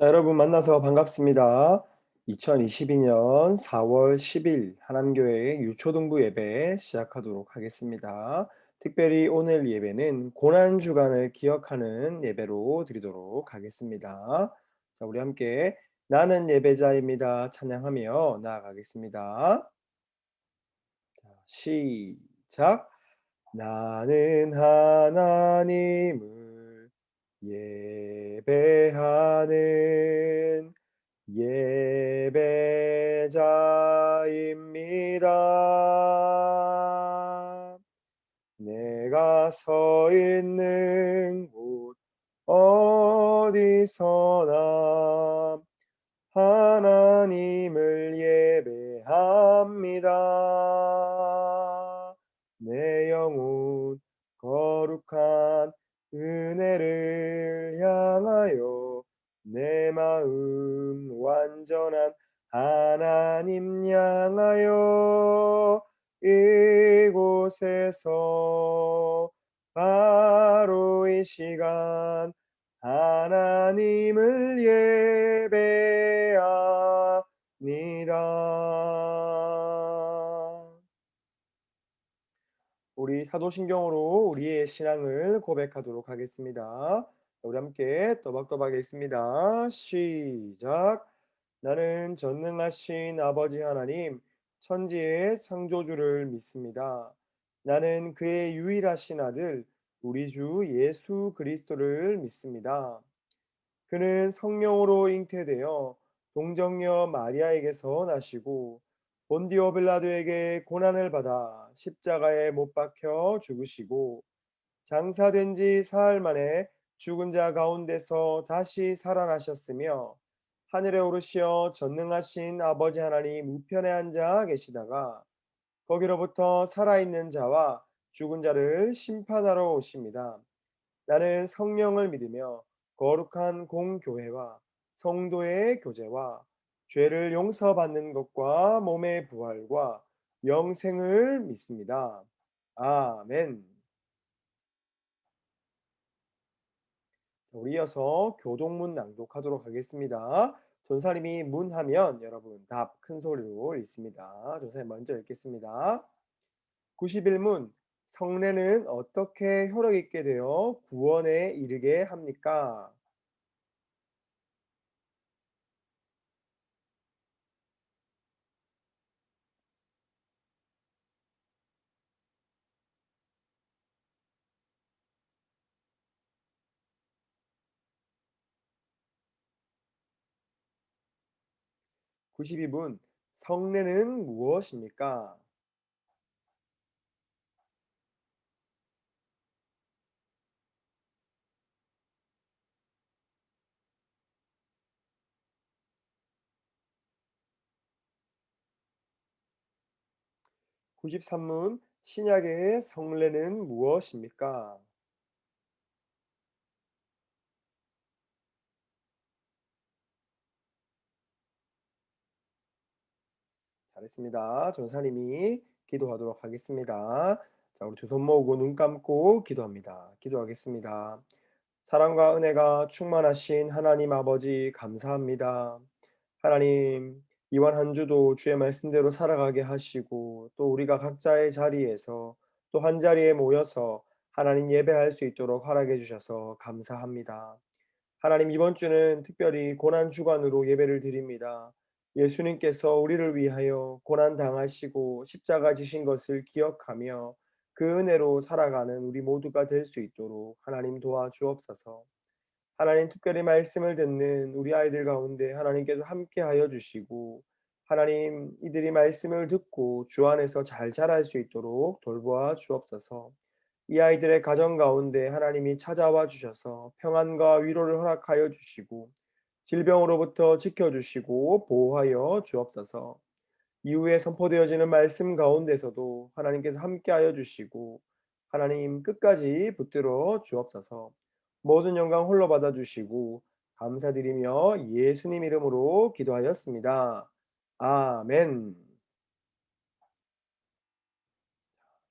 자, 여러분 만나서 반갑습니다. 2022년 4월 10일 하남교회 유초등부 예배 시작하도록 하겠습니다. 특별히 오늘 예배는 고난주간을 기억하는 예배로 드리도록 하겠습니다. 자, 우리 함께 나는 예배자입니다 찬양하며 나아가겠습니다. 시작. 나는 하나님을 예배하는 예배자입니다. 내가 서 있는 곳 어디서나 하나님을 예배합니다. 내 영혼 거룩한 은혜를 향하여 내 마음 완전한 하나님 향하여 이곳에서 바로 이 시간 하나님을 예배합니다. 우리 사도신경으로 우리의 신앙을 고백하도록 하겠습니다. 우리 함께 또박또박 읽습니다. 시작. 나는 전능하신 아버지 하나님, 천지의 창조주를 믿습니다. 나는 그의 유일하신 아들, 우리 주 예수 그리스도를 믿습니다. 그는 성령으로 잉태되어 동정녀 마리아에게서 나시고 본디오 빌라도에게 고난을 받아 십자가에 못 박혀 죽으시고 장사된 지 사흘 만에 죽은 자 가운데서 다시 살아나셨으며 하늘에 오르시어 전능하신 아버지 하나님 우편에 앉아 계시다가 거기로부터 살아있는 자와 죽은 자를 심판하러 오십니다. 나는 성령을 믿으며 거룩한 공교회와 성도의 교제와 죄를 용서받는 것과 몸의 부활과 영생을 믿습니다. 아멘. 우리 이어서 교동문 낭독하도록 하겠습니다. 전사님이 문하면 여러분 답 큰 소리로 읽습니다. 전사님 먼저 읽겠습니다. 91문 성례는 어떻게 효력 있게 되어 구원에 이르게 합니까? 92분 성례는 무엇입니까? 구 93문 신약의 성례는 무엇입니까? 잘했습니다. 전사님이 기도하도록 하겠습니다. 자, 우리 두 손 모으고 눈 감고 기도합니다. 기도하겠습니다. 사랑과 은혜가 충만하신 하나님 아버지 감사합니다. 하나님, 이번 한 주도 주의 말씀대로 살아가게 하시고 또 우리가 각자의 자리에서 또 한 자리에 모여서 하나님 예배할 수 있도록 허락해 주셔서 감사합니다. 하나님 이번 주는 특별히 고난 주간으로 예배를 드립니다. 예수님께서 우리를 위하여 고난 당하시고 십자가 지신 것을 기억하며 그 은혜로 살아가는 우리 모두가 될 수 있도록 하나님 도와주옵소서. 하나님 특별히 말씀을 듣는 우리 아이들 가운데 하나님께서 함께하여 주시고 하나님 이들이 말씀을 듣고 주 안에서 잘 자랄 수 있도록 돌보아 주옵소서. 이 아이들의 가정 가운데 하나님이 찾아와 주셔서 평안과 위로를 허락하여 주시고 질병으로부터 지켜주시고 보호하여 주옵소서. 이후에 선포되어지는 말씀 가운데서도 하나님께서 함께하여 주시고 하나님 끝까지 붙들어 주옵소서. 모든 영광 홀로 받아 주시고 감사드리며 예수님 이름으로 기도하였습니다. 아멘.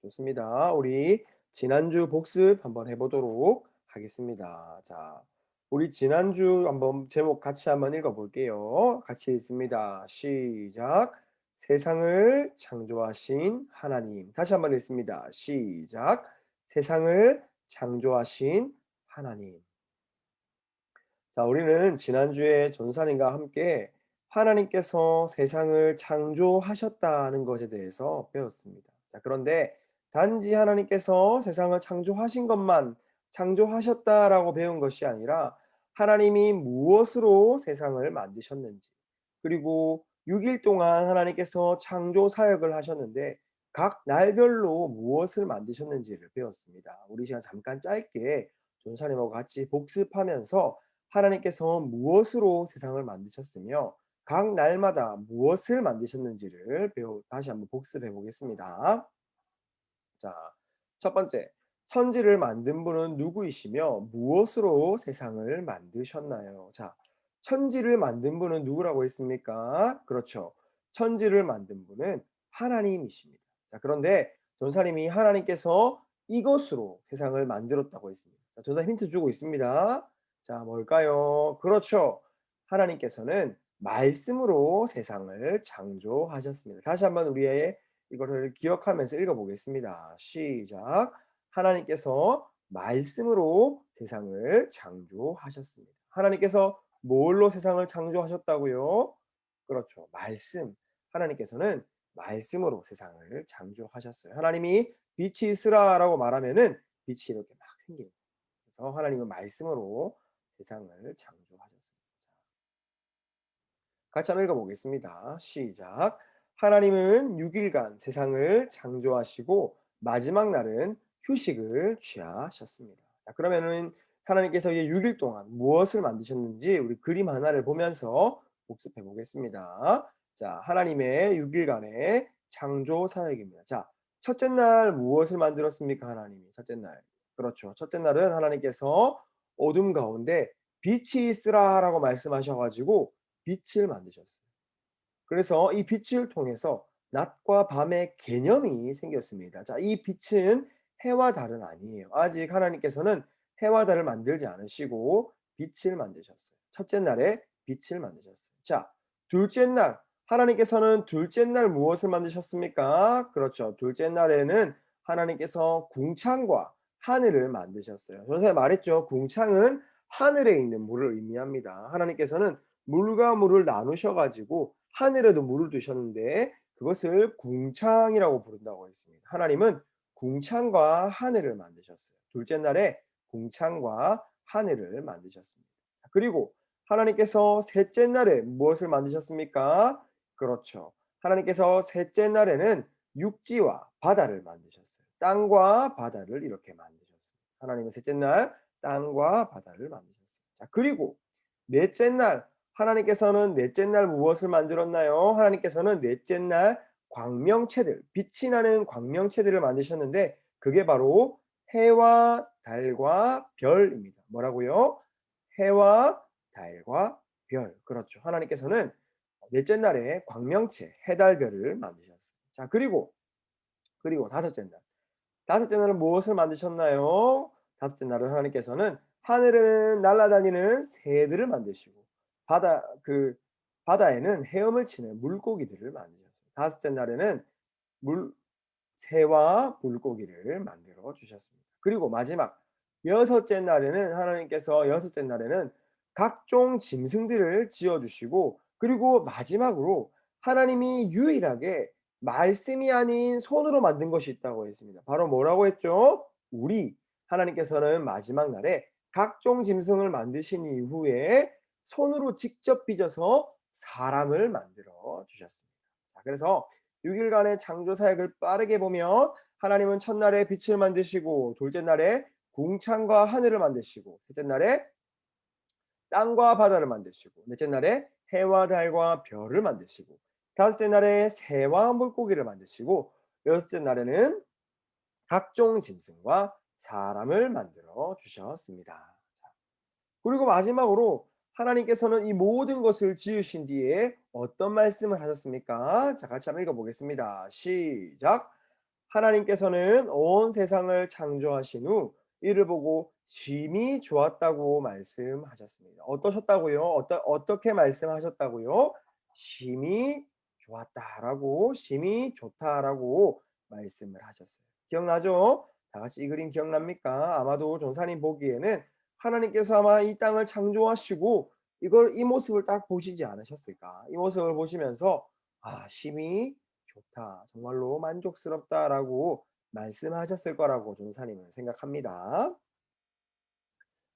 좋습니다. 우리 지난주 복습 한번 해보도록 하겠습니다. 자, 우리 지난주 한번 제목 같이 한번 읽어 볼게요. 같이 읽습니다. 시작. 세상을 창조하신 하나님. 다시 한번 읽습니다. 시작. 세상을 창조하신 하나님. 자, 우리는 지난주에 전사님과 함께 하나님께서 세상을 창조하셨다는 것에 대해서 배웠습니다. 자, 그런데 단지 하나님께서 세상을 창조하신 것만 창조하셨다라고 배운 것이 아니라 하나님이 무엇으로 세상을 만드셨는지, 그리고 6일 동안 하나님께서 창조 사역을 하셨는데 각 날별로 무엇을 만드셨는지를 배웠습니다. 우리 시간 잠깐 짧게 전사님하고 같이 복습하면서 하나님께서 무엇으로 세상을 만드셨으며 각 날마다 무엇을 만드셨는지를 다시 한번 복습해 보겠습니다. 자, 첫 번째, 천지를 만든 분은 누구이시며 무엇으로 세상을 만드셨나요? 자, 천지를 만든 분은 누구라고 했습니까? 그렇죠. 천지를 만든 분은 하나님이십니다. 자, 그런데 전사님이 하나님께서 이것으로 세상을 만들었다고 했습니다. 자, 전사 힌트 주고 있습니다. 자, 뭘까요? 그렇죠. 하나님께서는 말씀으로 세상을 창조하셨습니다. 다시 한번 우리의 이거를 기억하면서 읽어보겠습니다. 시작. 하나님께서 말씀으로 세상을 창조하셨습니다. 하나님께서 뭘로 세상을 창조하셨다고요? 그렇죠. 말씀. 하나님께서는 말씀으로 세상을 창조하셨어요. 하나님이 빛이 있으라라고 말하면은 빛이 이렇게 막 생깁니다. 그래서 하나님은 말씀으로 세상을 창조하셨습니다. 같이 한번 읽어보겠습니다. 시작. 하나님은 6일간 세상을 창조하시고 마지막 날은 휴식을 취하셨습니다. 자, 그러면은 하나님께서 이 6일 동안 무엇을 만드셨는지 우리 그림 하나를 보면서 복습해 보겠습니다. 자, 하나님의 6일간의 창조 사역입니다. 자, 첫째 날 무엇을 만들었습니까? 하나님이 첫째 날. 그렇죠. 첫째 날은 하나님께서 어둠 가운데 빛이 있으라라고 말씀하셔 가지고 빛을 만드셨어요. 그래서 이 빛을 통해서 낮과 밤의 개념이 생겼습니다. 자, 이 빛은 해와 달은 아니에요. 아직 하나님께서는 해와 달을 만들지 않으시고 빛을 만드셨어요. 첫째 날에 빛을 만드셨어요. 자, 둘째 날 하나님께서는 둘째 날 무엇을 만드셨습니까? 그렇죠. 둘째 날에는 하나님께서 궁창과 하늘을 만드셨어요. 전에 말했죠. 궁창은 하늘에 있는 물을 의미합니다. 하나님께서는 물과 물을 나누셔 가지고 하늘에도 물을 두셨는데 그것을 궁창이라고 부른다고 했습니다. 하나님은 궁창과 하늘을 만드셨어요. 둘째 날에 궁창과 하늘을 만드셨습니다. 그리고 하나님께서 셋째 날에 무엇을 만드셨습니까? 그렇죠. 하나님께서 셋째 날에는 육지와 바다를 만드셨어요. 땅과 바다를 이렇게 만드셨어요. 하나님은 셋째 날 땅과 바다를 만드셨어요. 자, 그리고 넷째 날 하나님께서는 넷째 날 무엇을 만들었나요? 하나님께서는 넷째 날 광명체들, 빛이 나는 광명체들을 만드셨는데 그게 바로 해와 달과 별입니다. 뭐라고요? 해와 달과 별. 그렇죠. 하나님께서는 넷째 날에 광명체, 해, 달, 별을 만드셨어요. 자, 그리고 다섯째 날. 다섯째 날은 무엇을 만드셨나요? 다섯째 날은 하나님께서는 하늘에는 날아다니는 새들을 만드시고 바다에는 헤엄을 치는 물고기들을 만드셨어요. 다섯째 날에는 물 새와 물고기를 만들어 주셨습니다. 그리고 마지막 여섯째 날에는 하나님께서 여섯째 날에는 각종 짐승들을 지어 주시고 그리고 마지막으로 하나님이 유일하게 말씀이 아닌 손으로 만든 것이 있다고 했습니다. 바로 뭐라고 했죠? 우리. 하나님께서는 마지막 날에 각종 짐승을 만드신 이후에 손으로 직접 빚어서 사람을 만들어 주셨습니다. 자, 그래서 6일간의 창조 사역을 빠르게 보면 하나님은 첫날에 빛을 만드시고 둘째 날에 궁창과 하늘을 만드시고 셋째 날에 땅과 바다를 만드시고 넷째 날에 해와 달과 별을 만드시고 다섯째 날에 새와 물고기를 만드시고 여섯째 날에는 각종 짐승과 사람을 만들어 주셨습니다. 그리고 마지막으로 하나님께서는 이 모든 것을 지으신 뒤에 어떤 말씀을 하셨습니까? 자, 같이 한번 읽어보겠습니다. 시작. 하나님께서는 온 세상을 창조하신 후 이를 보고 심히 좋았다고 말씀하셨습니다. 어떠셨다고요? 어떻게 말씀하셨다고요? 심히 좋았다라고, 심히 좋다라고 말씀을 하셨어요. 기억나죠? 다 같이 이 그림 기억납니까? 아마도 전사님 보기에는 하나님께서 아마 이 땅을 창조하시고 이 모습을 딱 보시지 않으셨을까? 이 모습을 보시면서 아, 심히 좋다. 정말로 만족스럽다라고 말씀하셨을 거라고 전사님은 생각합니다.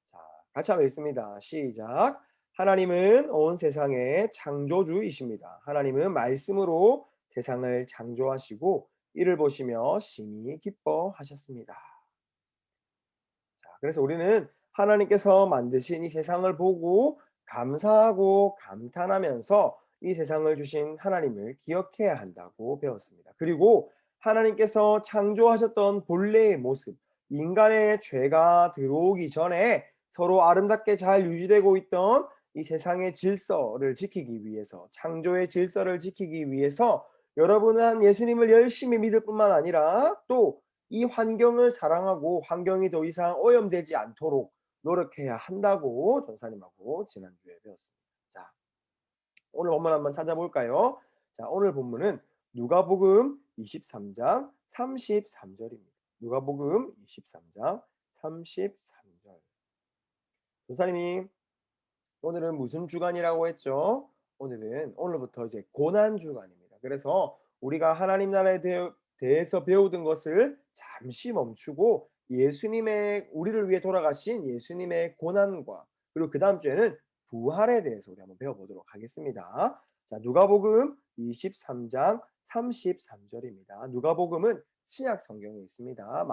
자, 같이 한번 읽습니다. 시작. 하나님은 온 세상의 창조주이십니다. 하나님은 말씀으로 세상을 창조하시고 이를 보시며 심히 기뻐하셨습니다. 자, 그래서 우리는 하나님께서 만드신 이 세상을 보고 감사하고 감탄하면서 이 세상을 주신 하나님을 기억해야 한다고 배웠습니다. 그리고 하나님께서 창조하셨던 본래의 모습, 인간의 죄가 들어오기 전에 서로 아름답게 잘 유지되고 있던 이 세상의 질서를 지키기 위해서, 창조의 질서를 지키기 위해서 여러분은 예수님을 열심히 믿을 뿐만 아니라 또 이 환경을 사랑하고 환경이 더 이상 오염되지 않도록 노력해야 한다고 전사님하고 지난주에 배웠습니다. 자, 오늘 본문 한번 찾아볼까요? 자, 오늘 본문은 누가복음 23장 33절입니다. 누가복음 23장 33절. 전사님이 오늘은 무슨 주간이라고 했죠? 오늘부터 이제 고난 주간입니다. 그래서 우리가 하나님 나라에 대해서 배우던 것을 잠시 멈추고 예수님의 우리를 위해 돌아가신 예수님의 고난과 그리고 그 다음 주에는 부활에 대해서 우리 한번 배워보도록 하겠습니다. 자, 누가복음 23장 33절입니다. 누가복음은 신약 성경에 있습니다.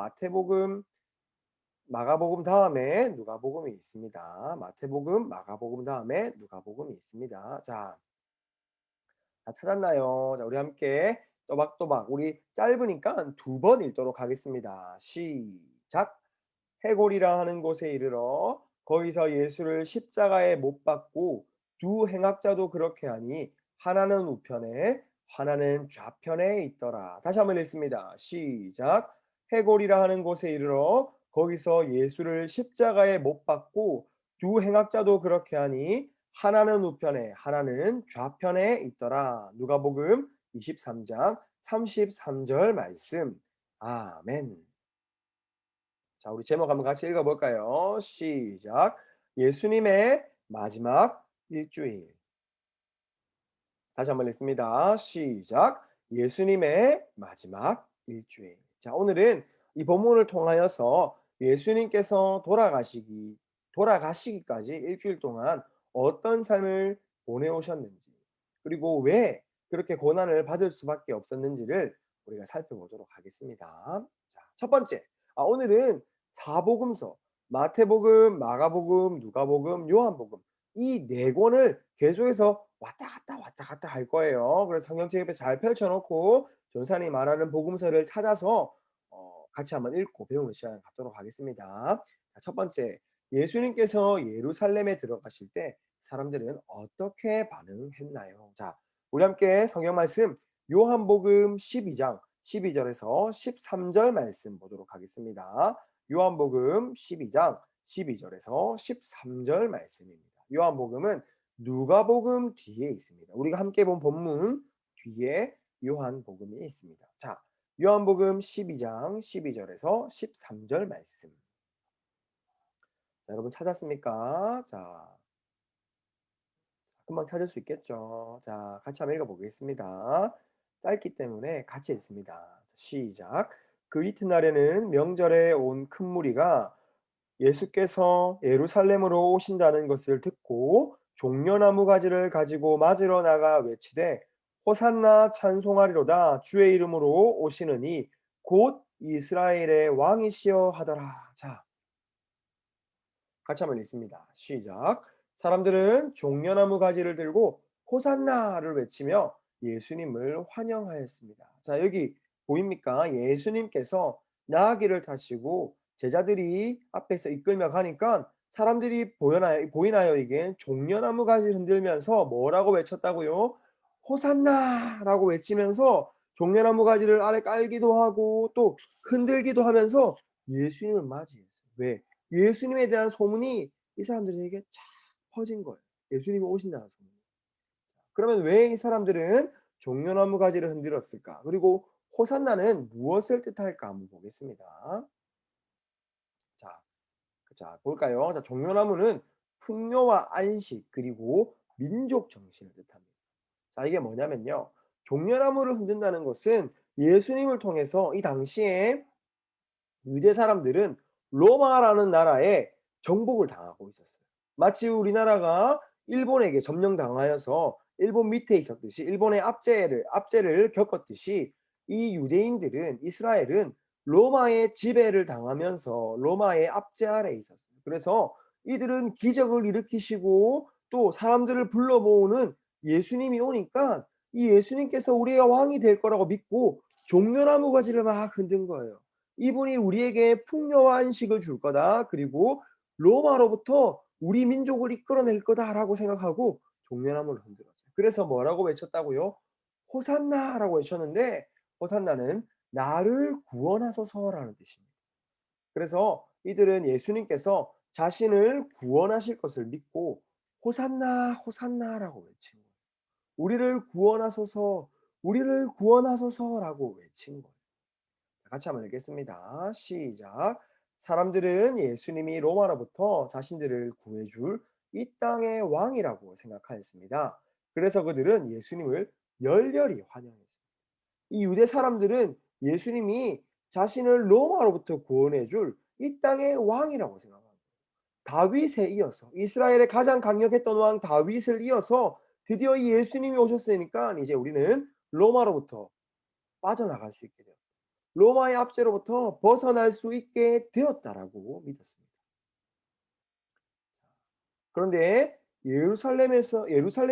마가복음 다음에 누가복음이 있습니다. 마태복음, 마가복음 다음에 누가복음이 있습니다. 자, 다 찾았나요? 자, 우리 함께 또박또박 우리 짧으니까 두 번 읽도록 하겠습니다. 시작. 해골이라 하는 곳에 이르러 거기서 예수를 십자가에 못 박고 두 행악자도 그렇게 하니 하나는 우편에 하나는 좌편에 있더라. 다시 한번 읽습니다. 시작. 해골이라 하는 곳에 이르러 거기서 예수를 십자가에 못 박고 두 행악자도 그렇게 하니 하나는 우편에 하나는 좌편에 있더라. 누가복음 23장 33절 말씀. 아멘. 자, 우리 제목 한번 같이 읽어볼까요? 시작. 예수님의 마지막 일주일. 다시 한번 읽습니다. 시작. 예수님의 마지막 일주일. 자, 오늘은 이 본문을 통하여서 예수님께서 돌아가시기까지 일주일 동안 어떤 삶을 보내오셨는지, 그리고 왜 그렇게 고난을 받을 수밖에 없었는지를 우리가 살펴보도록 하겠습니다. 자, 첫 번째. 오늘은 사복음서, 마태복음, 마가복음, 누가복음, 요한복음 이 네 권을 계속해서 왔다 갔다 할 거예요. 그래서 성경책 옆에 잘 펼쳐놓고 전사님이 말하는 복음서를 찾아서 같이 한번 읽고 배우는 시간을 갖도록 하겠습니다. 자, 첫 번째, 예수님께서 예루살렘에 들어가실 때 사람들은 어떻게 반응했나요? 자, 우리 함께 성경 말씀 요한복음 12장 12절에서 13절 말씀 보도록 하겠습니다. 요한복음 12장 12절에서 13절 말씀입니다. 요한복음은 누가복음 뒤에 있습니다. 우리가 함께 본 본문 뒤에 요한복음이 있습니다. 자, 요한복음 12장 12절에서 13절 말씀. 자, 여러분 찾았습니까? 자, 금방 찾을 수 있겠죠. 자, 같이 한번 읽어보겠습니다. 짧기 때문에 같이 읽습니다. 시작. 그 이튿날에는 명절에 온 큰 무리가 예수께서 예루살렘으로 오신다는 것을 듣고 종려나무 가지를 가지고 맞으러 나가 외치되 호산나 찬송하리로다 주의 이름으로 오시느니 곧 이스라엘의 왕이시여 하더라. 자, 같이 한번 읽습니다. 시작. 사람들은 종려나무 가지를 들고 호산나를 외치며 예수님을 환영하였습니다. 자, 여기 보입니까? 예수님께서 나귀를 타시고 제자들이 앞에서 이끌며 가니까 사람들이 보이나요? 이게 종려나무 가지를 흔들면서 뭐라고 외쳤다고요? 호산나라고 외치면서 종려나무 가지를 아래 깔기도 하고 또 흔들기도 하면서 예수님을 맞이했어요. 왜? 예수님에 대한 소문이 이 사람들에게 쫙 퍼진 거예요. 예수님이 오신다는 소문이. 그러면 왜 이 사람들은 종려나무 가지를 흔들었을까? 그리고 호산나는 무엇을 뜻할까 한번 보겠습니다. 자, 자 볼까요? 자, 종려나무는 풍요와 안식 그리고 민족 정신을 뜻합니다. 자, 이게 뭐냐면요. 종려나무를 흔든다는 것은 예수님을 통해서 이 당시에 유대 사람들은 로마라는 나라에 정복을 당하고 있었어요. 마치 우리나라가 일본에게 점령당하여서 일본 밑에 있었듯이 일본의 압제를 겪었듯이 이 유대인들은 이스라엘은 로마의 지배를 당하면서 로마의 압제 아래에 있었어요. 그래서 이들은 기적을 일으키시고 또 사람들을 불러 모으는 예수님이 오니까 이 예수님께서 우리의 왕이 될 거라고 믿고 종려나무 가지를 막 흔든 거예요. 이분이 우리에게 풍요와 안식을 줄 거다. 그리고 로마로부터 우리 민족을 이끌어낼 거다라고 생각하고 종려나무를 흔들었어요. 그래서 뭐라고 외쳤다고요? 호산나라고 외쳤는데 호산나는 나를 구원하소서라는 뜻입니다. 그래서 이들은 예수님께서 자신을 구원하실 것을 믿고 호산나 호산나라고 외친 거예요. 우리를 구원하소서 우리를 구원하소서라고 외친 거예요. 같이 한번 읽겠습니다. 시작. 사람들은 예수님이 로마로부터 자신들을 구해줄 이 땅의 왕이라고 생각하였습니다. 그래서 그들은 예수님을 열렬히 환영했습니다. 이 유대 사람들은 예수님이 자신을 로마로부터 구원해줄 이 땅의 왕이라고 생각합니다. 다윗에 이어서 이스라엘의 가장 강력했던 왕 다윗을 이어서 드디어 이 예수님이 오셨으니까 이제 우리는 로마로부터 빠져나갈 수 있게 되었다. 로마의 압제로부터 벗어날 수 있게 되었다라고 믿었습니다. 그런데 예루살렘에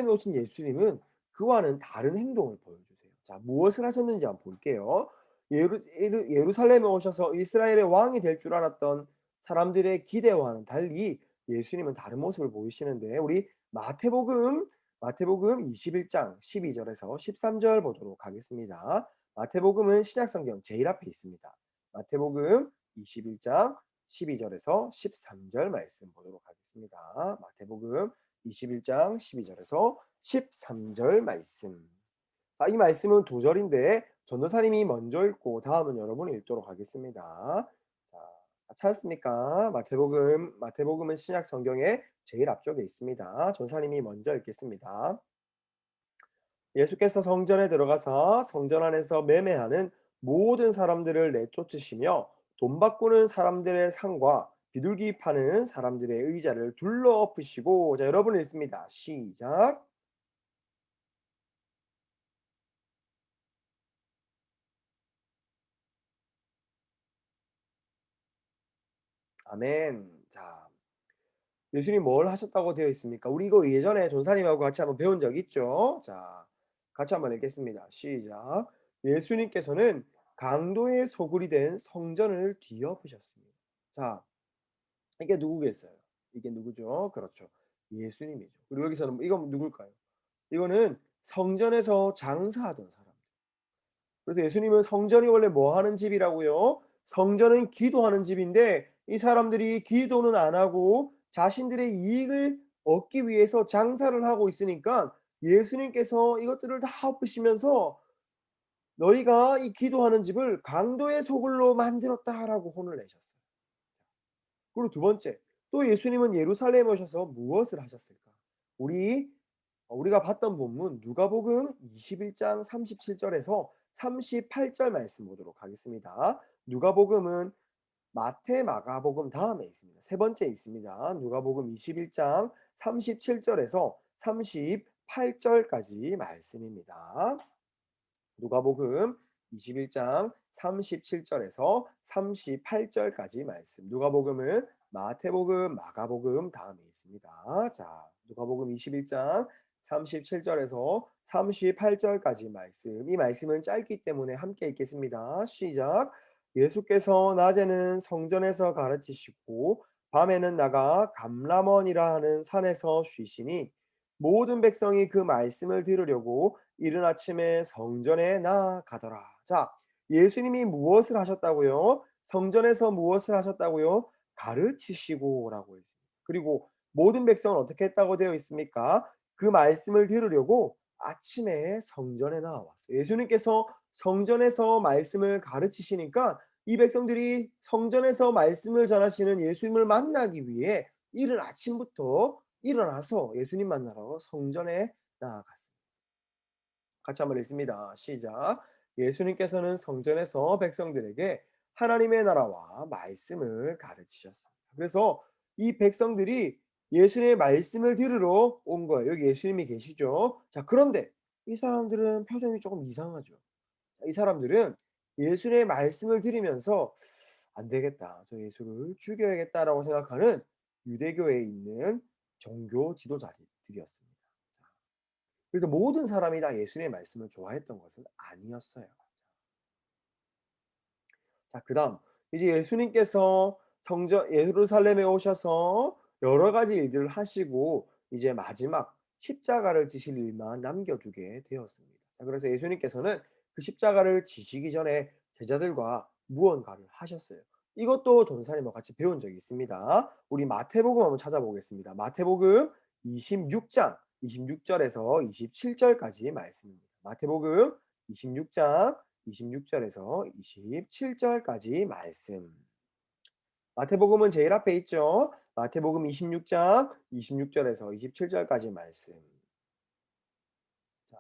오신 예수님은 그와는 다른 행동을 보여주세요. 자, 무엇을 하셨는지 한번 볼게요. 예루살렘에 오셔서 이스라엘의 왕이 될 줄 알았던 사람들의 기대와는 달리 예수님은 다른 모습을 보이시는데 우리 마태복음 21장 12절에서 13절 보도록 하겠습니다. 마태복음은 신약성경 제일 앞에 있습니다. 마태복음 21장 12절에서 13절 말씀 보도록 하겠습니다. 마태복음 21장 12절에서 13절 말씀. 자, 이 말씀은 두 절인데 전도사님이 먼저 읽고 다음은 여러분이 읽도록 하겠습니다. 자, 찾았습니까? 마태복음은 신약 성경의 제일 앞쪽에 있습니다. 전사님이 먼저 읽겠습니다. 예수께서 성전에 들어가서 성전 안에서 매매하는 모든 사람들을 내쫓으시며 돈 바꾸는 사람들의 상과 비둘기 파는 사람들의 의자를 둘러 엎으시고 자 여러분 읽습니다. 시작. 아멘. 자 예수님 뭘 하셨다고 되어 있습니까? 우리 이거 예전에 전사님하고 같이 한번 배운 적 있죠? 자 같이 한번 읽겠습니다. 시작. 예수님께서는 강도의 소굴이 된 성전을 뒤엎으셨습니다. 자 이게 누구겠어요? 이게 누구죠? 그렇죠. 예수님이죠. 그리고 여기서는 이건 누굴까요? 이거는 성전에서 장사하던 사람. 그래서 예수님은 성전이 원래 뭐 하는 집이라고요? 성전은 기도하는 집인데 이 사람들이 기도는 안 하고 자신들의 이익을 얻기 위해서 장사를 하고 있으니까 예수님께서 이것들을 다 엎으시면서 너희가 이 기도하는 집을 강도의 소굴로 만들었다라고 혼을 내셨어요. 그리고 두 번째, 또 예수님은 예루살렘에 오셔서 무엇을 하셨을까? 우리 우리가 봤던 본문 누가복음 21장 37절에서 38절 말씀 보도록 하겠습니다. 누가복음은 마태, 마가복음 다음에 있습니다. 세 번째 있습니다. 누가복음 21장 37절에서 38절까지 말씀입니다. 누가복음 21장 37절에서 38절까지 말씀. 누가복음은 마태복음, 마가복음 다음에 있습니다. 자, 누가복음 21장 37절에서 38절까지 말씀. 이 말씀은 짧기 때문에 함께 읽겠습니다. 시작. 예수께서 낮에는 성전에서 가르치시고 밤에는 나가 감람원이라 하는 산에서 쉬시니 모든 백성이 그 말씀을 들으려고 이른 아침에 성전에 나아가더라. 자, 예수님이 무엇을 하셨다고요? 성전에서 무엇을 하셨다고요? 가르치시고라고 했습니다. 그리고 모든 백성은 어떻게 했다고 되어 있습니까? 그 말씀을 들으려고 아침에 성전에 나왔어요. 예수님께서 성전에서 말씀을 가르치시니까 이 백성들이 성전에서 말씀을 전하시는 예수님을 만나기 위해 이른 아침부터 일어나서 예수님 만나러 성전에 나아갔습니다. 같이 한번 읽습니다. 시작. 예수님께서는 성전에서 백성들에게 하나님의 나라와 말씀을 가르치셨습니다. 그래서 이 백성들이 예수님의 말씀을 들으러 온 거예요. 여기 예수님이 계시죠. 자, 그런데 이 사람들은 표정이 조금 이상하죠. 이 사람들은 예수님의 말씀을 들으면서 '안 되겠다. 저 예수를 죽여야겠다.'라고 생각하는 유대교에 있는 종교 지도자들이었습니다. 그래서 모든 사람이 다 예수님의 말씀을 좋아했던 것은 아니었어요. 자, 그다음 이제 예수님께서 성전 예루살렘에 오셔서 여러 가지 일들을 하시고 이제 마지막 십자가를 지실 일만 남겨두게 되었습니다. 자, 그래서 예수님께서는 그 십자가를 지시기 전에 제자들과 무언가를 하셨어요. 이것도 전사님과 같이 배운 적이 있습니다. 우리 마태복음 한번 찾아보겠습니다. 마태복음 26장 26절에서 27절까지 말씀입니다. 마태복음 26장 26절에서 27절까지 말씀. 마태복음은 제일 앞에 있죠. 마태복음 26장 26절에서 27절까지 말씀. 자,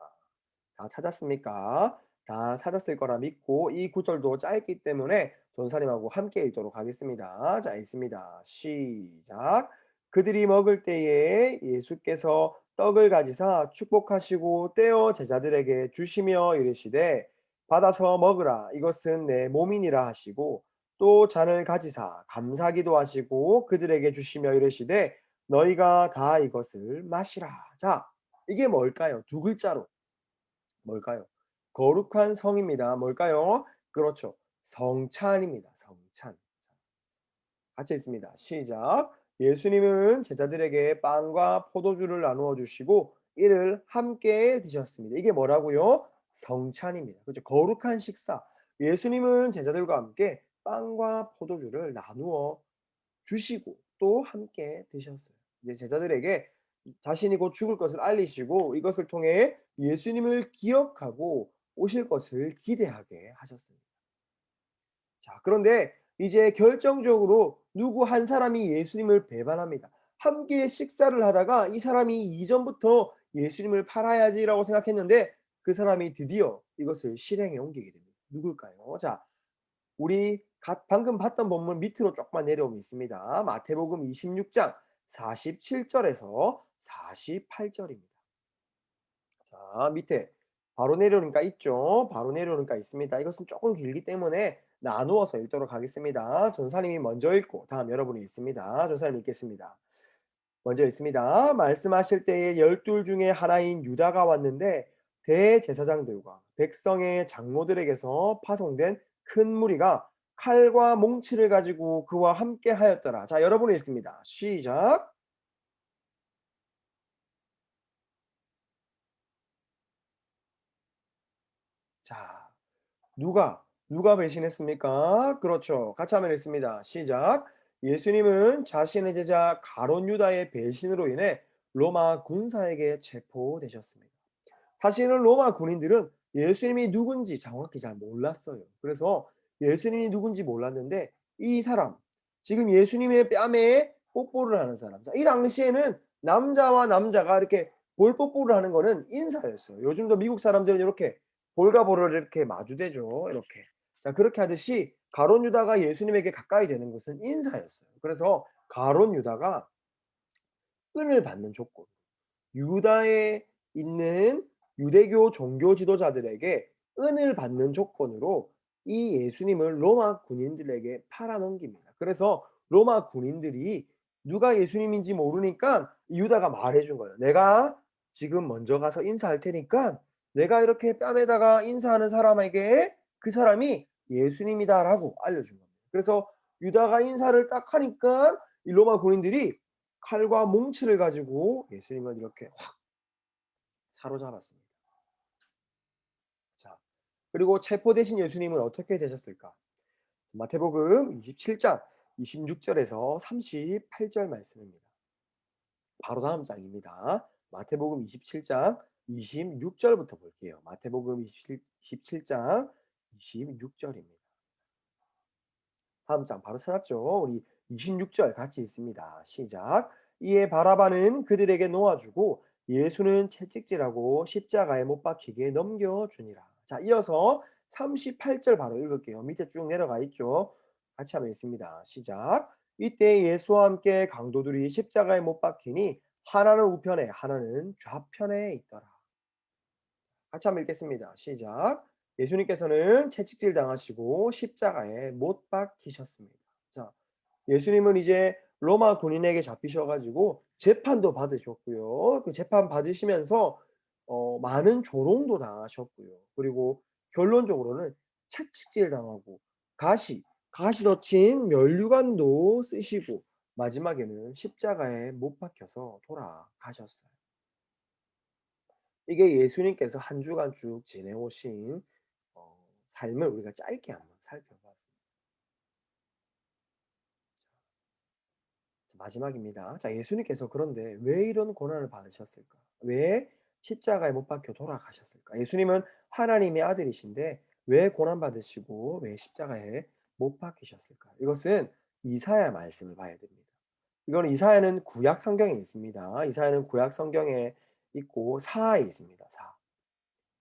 다 찾았습니까? 다 찾았을 거라 믿고 이 구절도 짧기 때문에 전사님하고 함께 읽도록 하겠습니다. 자, 읽습니다. 시작. 그들이 먹을 때에 예수께서 떡을 가지사 축복하시고 떼어 제자들에게 주시며 이르시되 받아서 먹으라 이것은 내 몸이니라 하시고 또 잔을 가지사 감사기도 하시고 그들에게 주시며 이르시되 너희가 다 이것을 마시라. 자, 이게 뭘까요? 두 글자로 뭘까요? 거룩한 성입니다. 뭘까요? 그렇죠. 성찬입니다. 성찬. 같이 읽습니다. 시작. 예수님은 제자들에게 빵과 포도주를 나누어 주시고 이를 함께 드셨습니다. 이게 뭐라고요? 성찬입니다. 그렇죠. 거룩한 식사. 예수님은 제자들과 함께 빵과 포도주를 나누어 주시고 또 함께 드셨어요. 이제 제자들에게 자신이 곧 죽을 것을 알리시고 이것을 통해 예수님을 기억하고 오실 것을 기대하게 하셨습니다. 자, 그런데 이제 결정적으로 누구 한 사람이 예수님을 배반합니다. 함께 식사를 하다가 이 사람이 이전부터 예수님을 팔아야지라고 생각했는데 그 사람이 드디어 이것을 실행에 옮기게 됩니다. 누굴까요? 자, 우리 방금 봤던 본문 밑으로 조금만 내려오면 있습니다. 마태복음 26장 47절에서 48절입니다. 자, 밑에 바로 내려오니까 있죠. 바로 내려오니까 있습니다. 이것은 조금 길기 때문에 나누어서 읽도록 하겠습니다. 전사님이 먼저 읽고 다음 여러분이 읽습니다. 전사님 읽겠습니다. 먼저 읽습니다. 말씀하실 때에 12 중에 하나인 유다가 왔는데 대제사장들과 백성의 장로들에게서 파송된 큰 무리가 칼과 몽치를 가지고 그와 함께 하였더라. 자, 여러분이 읽습니다. 시작. 자, 누가 배신했습니까? 그렇죠. 같이 한번 읽습니다. 시작. 예수님은 자신의 제자 가룟 유다의 배신으로 인해 로마 군사에게 체포되셨습니다. 사실은 로마 군인들은 예수님이 누군지 정확히 잘 몰랐어요. 그래서 예수님이 누군지 몰랐는데 이 사람, 지금 예수님의 뺨에 뽀뽀를 하는 사람. 자, 이 당시에는 남자와 남자가 이렇게 볼 뽀뽀를 하는 거는 인사였어요. 요즘도 미국 사람들은 이렇게 볼과 볼을 이렇게 마주대죠. 이렇게. 자, 그렇게 하듯이 가룟 유다가 예수님에게 가까이 되는 것은 인사였어요. 그래서 가룟 유다가 은을 받는 조건, 유다에 있는 유대교 종교 지도자들에게 은을 받는 조건으로 이 예수님을 로마 군인들에게 팔아넘깁니다. 그래서 로마 군인들이 누가 예수님인지 모르니까 유다가 말해 준 거예요. 내가 지금 먼저 가서 인사할 테니까 내가 이렇게 뺨에다가 인사하는 사람에게 그 사람이 예수님이다라고 알려준 겁니다. 그래서 유다가 인사를 딱 하니까 이 로마 군인들이 칼과 몽치를 가지고 예수님을 이렇게 확 사로잡았습니다. 자, 그리고 체포되신 예수님은 어떻게 되셨을까? 마태복음 27장 26절에서 38절 말씀입니다. 바로 다음 장입니다. 마태복음 27장 26절부터 볼게요. 마태복음 27장 26절입니다. 다음 장 바로 찾았죠? 우리 26절 같이 있습니다. 시작. 이에 바라바는 그들에게 놓아주고 예수는 채찍질하고 십자가에 못 박히게 넘겨주니라. 자, 이어서 38절 바로 읽을게요. 밑에 쭉 내려가 있죠? 같이 한번 읽습니다. 시작. 이때 예수와 함께 강도들이 십자가에 못 박히니 하나는 우편에 하나는 좌편에 있더라. 같이 한번 읽겠습니다. 시작. 예수님께서는 채찍질 당하시고 십자가에 못 박히셨습니다. 자, 예수님은 이제 로마 군인에게 잡히셔 가지고 재판도 받으셨고요. 그 재판 받으시면서 많은 조롱도 당하셨고요. 그리고 결론적으로는 채찍질 당하고 가시 덧친 면류관도 쓰시고 마지막에는 십자가에 못 박혀서 돌아가셨어요. 이게 예수님께서 한 주간 쭉 지내오신 삶을 우리가 짧게 한번 살펴봤습니다. 마지막입니다. 자, 예수님께서 그런데 왜 이런 고난을 받으셨을까? 왜 십자가에 못 박혀 돌아가셨을까? 예수님은 하나님의 아들이신데 왜 고난 받으시고 왜 십자가에 못 박히셨을까? 이것은 이사야 말씀을 봐야 됩니다. 이거는 이사야는 구약 성경에 있습니다. 이사야는 구약 성경에 있고 사하에 있습니다. 사.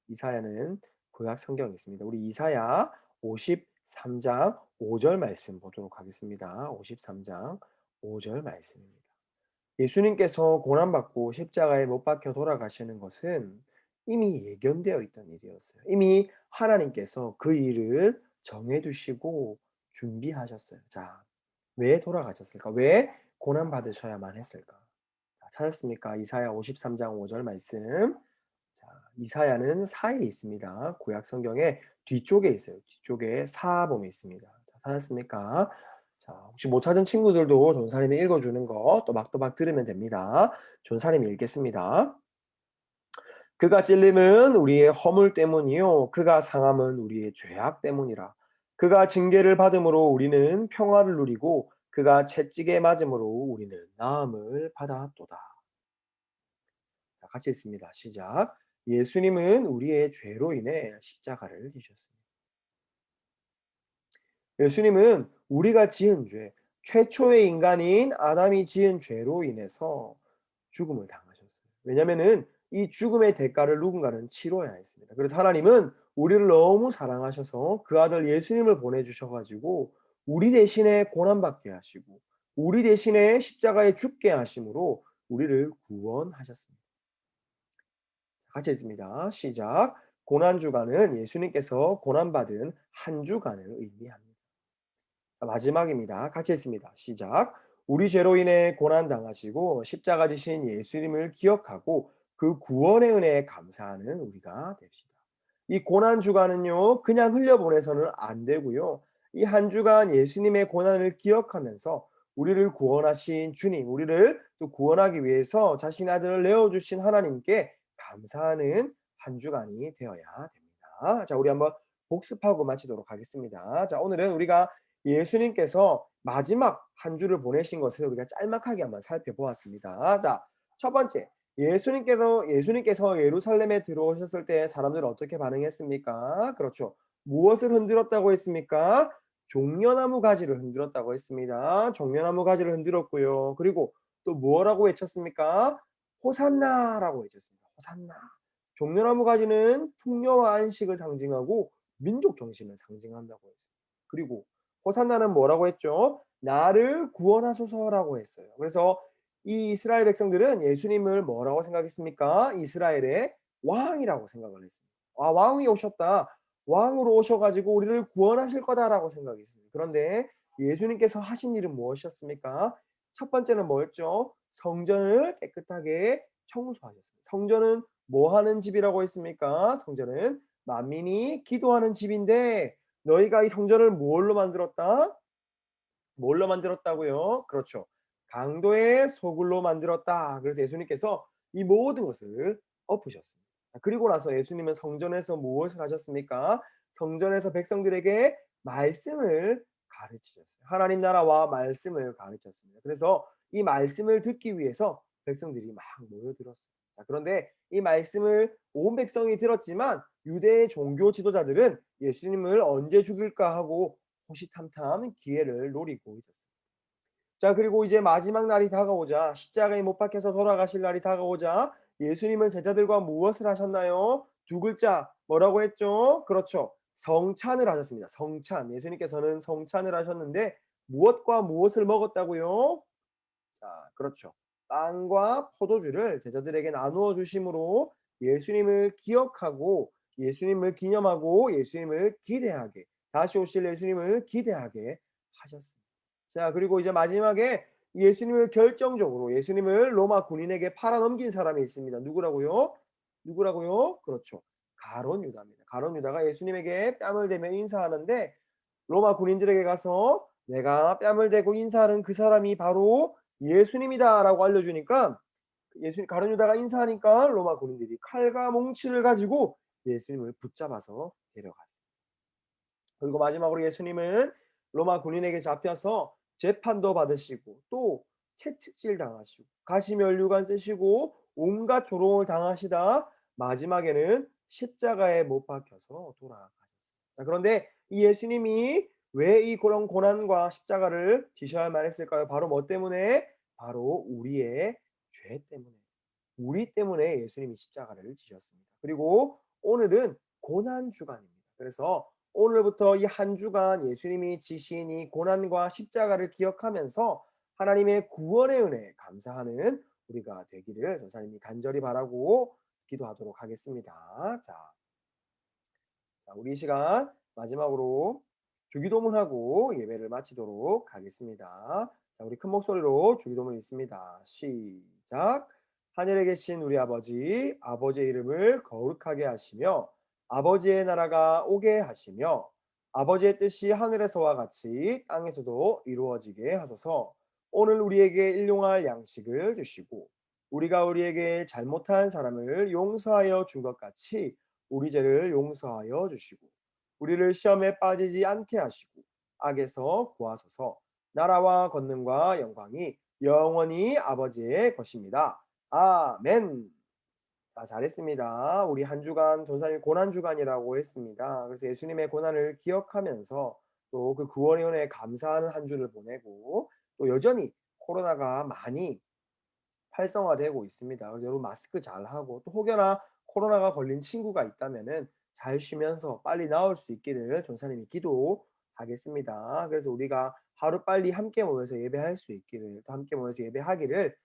이사야는 구약 성경에 있습니다. 우리 이사야 53장 5절 말씀 보도록 하겠습니다. 53장 5절 말씀입니다. 예수님께서 고난받고 십자가에 못 박혀 돌아가시는 것은 이미 예견되어 있던 일이었어요. 이미 하나님께서 그 일을 정해 두시고 준비하셨어요. 자, 왜 돌아가셨을까? 왜 고난 받으셔야만 했을까? 자, 찾았습니까? 이사야 53장 5절 말씀. 자, 이사야는 사에 있습니다. 구약 성경의 뒤쪽에 있어요. 뒤쪽에 사복에 있습니다. 자, 찾았습니까? 자, 혹시 못 찾은 친구들도 전사님이 읽어주는 거 또박또박 들으면 됩니다. 전사님이 읽겠습니다. 그가 찔림은 우리의 허물 때문이요 그가 상함은 우리의 죄악 때문이라. 그가 징계를 받음으로 우리는 평화를 누리고 그가 채찍에 맞음으로 우리는 나음을 받았도다. 자, 같이 읽습니다. 시작. 예수님은 우리의 죄로 인해 십자가를 지셨습니다. 예수님은 우리가 지은 죄, 최초의 인간인 아담이 지은 죄로 인해서 죽음을 당하셨어요. 왜냐면은 이 죽음의 대가를 누군가는 치러야 했습니다. 그래서 하나님은 우리를 너무 사랑하셔서 그 아들 예수님을 보내주셔 가지고 우리 대신에 고난받게 하시고 우리 대신에 십자가에 죽게 하심으로 우리를 구원하셨습니다. 같이 읽습니다. 시작. 고난주간은 예수님께서 고난받은 한 주간을 의미합니다. 마지막입니다. 같이 읽습니다. 시작. 우리 죄로 인해 고난당하시고 십자가 지신 예수님을 기억하고 그 구원의 은혜에 감사하는 우리가 됩시다. 이 고난주간은요, 그냥 흘려보내서는 안 되고요. 이 한 주간 예수님의 고난을 기억하면서 우리를 구원하신 주님, 우리를 또 구원하기 위해서 자신의 아들을 내어주신 하나님께 감사하는 한 주간이 되어야 됩니다. 자, 우리 한번 복습하고 마치도록 하겠습니다. 자, 오늘은 우리가 예수님께서 마지막 한 주를 보내신 것을 우리가 짤막하게 한번 살펴보았습니다. 자, 첫 번째, 예수님께서 예루살렘에 들어오셨을 때 사람들은 어떻게 반응했습니까? 그렇죠. 무엇을 흔들었다고 했습니까? 종려나무 가지를 흔들었다고 했습니다. 종려나무 가지를 흔들었고요. 그리고 또 뭐라고 외쳤습니까? 호산나라고 외쳤습니다. 호산나. 종려나무 가지는 풍요와 안식을 상징하고 민족 정신을 상징한다고 했습니다. 그리고 호산나는 뭐라고 했죠? 나를 구원하소서라고 했어요. 그래서 이 이스라엘 백성들은 예수님을 뭐라고 생각했습니까? 이스라엘의 왕이라고 생각을 했습니다. 아, 왕이 오셨다. 왕으로 오셔가지고 우리를 구원하실 거다라고 생각했습니다. 그런데 예수님께서 하신 일은 무엇이었습니까? 첫 번째는 뭐였죠? 성전을 깨끗하게 청소하셨습니다. 성전은 뭐 하는 집이라고 했습니까? 성전은 만민이 기도하는 집인데 너희가 이 성전을 뭘로 만들었다? 뭘로 만들었다고요? 그렇죠. 강도의 소굴로 만들었다. 그래서 예수님께서 이 모든 것을 엎으셨습니다. 그리고 나서 예수님은 성전에서 무엇을 하셨습니까? 성전에서 백성들에게 말씀을 가르치셨어요. 하나님 나라와 말씀을 가르쳤습니다. 그래서 이 말씀을 듣기 위해서 백성들이 막 모여들었어요. 자, 그런데 이 말씀을 온 백성이 들었지만 유대의 종교 지도자들은 예수님을 언제 죽일까 하고 호시탐탐 기회를 노리고 있었어요. 자, 그리고 이제 마지막 날이 다가오자 십자가에 못 박혀서 돌아가실 날이 다가오자 예수님은 제자들과 무엇을 하셨나요? 두 글자 뭐라고 했죠? 그렇죠. 성찬을 하셨습니다. 성찬. 예수님께서는 성찬을 하셨는데 무엇과 무엇을 먹었다고요? 자, 그렇죠. 빵과 포도주를 제자들에게 나누어 주심으로 예수님을 기억하고 예수님을 기념하고 예수님을 기대하게 다시 오실 예수님을 기대하게 하셨습니다. 자, 그리고 이제 마지막에 예수님을 결정적으로 예수님을 로마 군인에게 팔아넘긴 사람이 있습니다. 누구라고요? 누구라고요? 그렇죠. 가룟 유다입니다. 가룟 유다가 예수님에게 뺨을 대며 인사하는데 로마 군인들에게 가서 내가 뺨을 대고 인사하는 그 사람이 바로 예수님이다라고 알려주니까 예수님 가룟 유다가 인사하니까 로마 군인들이 칼과 몽치를 가지고 예수님을 붙잡아서 데려갔습니다. 그리고 마지막으로 예수님은 로마 군인에게 잡혀서 재판도 받으시고 또 채찍질 당하시고 가시면류관 쓰시고 온갖 조롱을 당하시다 마지막에는 십자가에 못 박혀서 돌아가셨습니다. 자, 그런데 이 예수님이 왜 이 그런 고난과 십자가를 지셔야만 했을까요? 바로 뭐 때문에? 바로 우리의 죄 때문에. 우리 때문에 예수님이 십자가를 지셨습니다. 그리고 오늘은 고난 주간입니다. 그래서 오늘부터 이 한 주간 예수님이 지신 이 고난과 십자가를 기억하면서 하나님의 구원의 은혜에 감사하는 우리가 되기를 전사님이 간절히 바라고 기도하도록 하겠습니다. 자, 우리 이 시간 마지막으로 주기도문하고 예배를 마치도록 하겠습니다. 자, 우리 큰 목소리로 주기도문 읽습니다. 시작. 하늘에 계신 우리 아버지, 아버지의 이름을 거룩하게 하시며 아버지의 나라가 오게 하시며 아버지의 뜻이 하늘에서와 같이 땅에서도 이루어지게 하소서. 오늘 우리에게 일용할 양식을 주시고 우리가 우리에게 잘못한 사람을 용서하여 준 것 같이 우리 죄를 용서하여 주시고 우리를 시험에 빠지지 않게 하시고 악에서 구하소서. 나라와 권능과 영광이 영원히 아버지의 것입니다. 아멘. 자, 잘했습니다. 우리 한 주간 전사님 고난 주간이라고 했습니다. 그래서 예수님의 고난을 기억하면서 또 그 구원의 은혜에 감사하는 한 주를 보내고 또 여전히 코로나가 많이 활성화되고 있습니다. 그래서 여러분 마스크 잘하고 또 혹여나 코로나가 걸린 친구가 있다면은 잘 쉬면서 빨리 나을 수 있기를 전사님이 기도하겠습니다. 그래서 우리가 하루빨리 함께 모여서 예배할 수 있기를 또 함께 모여서 예배하기를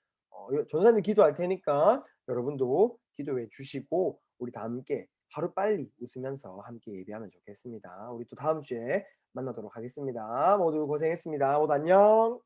전사님 기도할 테니까 여러분도 기도해 주시고 우리 다 함께 하루빨리 웃으면서 함께 예배하면 좋겠습니다. 우리 또 다음 주에 만나도록 하겠습니다. 모두 고생했습니다. 모두 안녕.